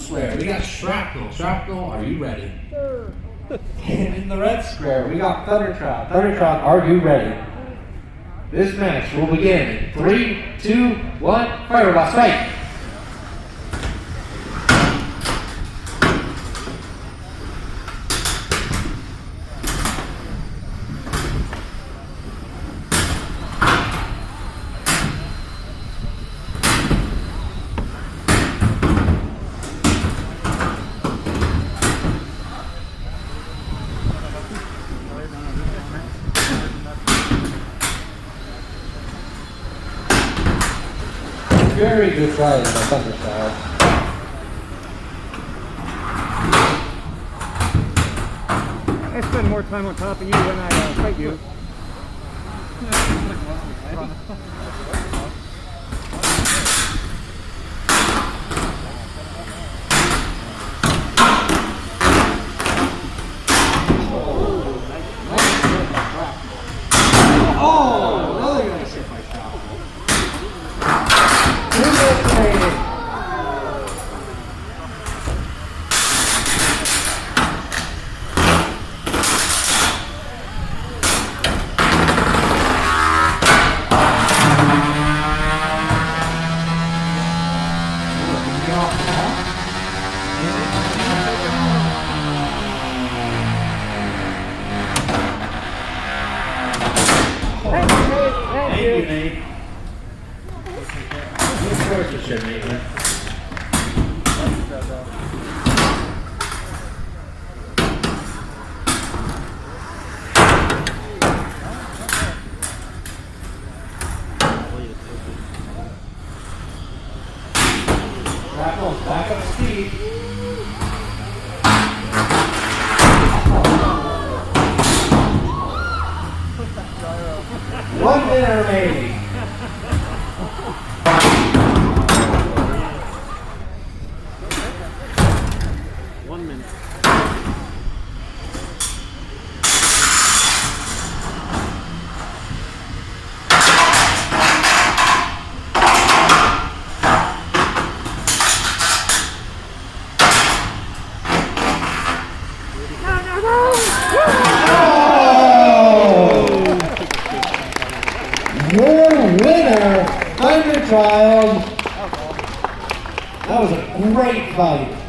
square, we got Shrapnel. Shrapnel, are you ready? Sure. And in the red square, we got Thundertrot. Thundertrot, are you ready? This match will begin in 3, 2, 1, fire robots, fight! Very good ride in the Thunderchild. I spend more time on top of you when I fight you. Oh, another nice hit by Shrapnel. Thank you, Nate. Of course you should, Nate. Shrapnel's back up speed. One minute remaining. Your winner, Thunderchild. That was a great fight.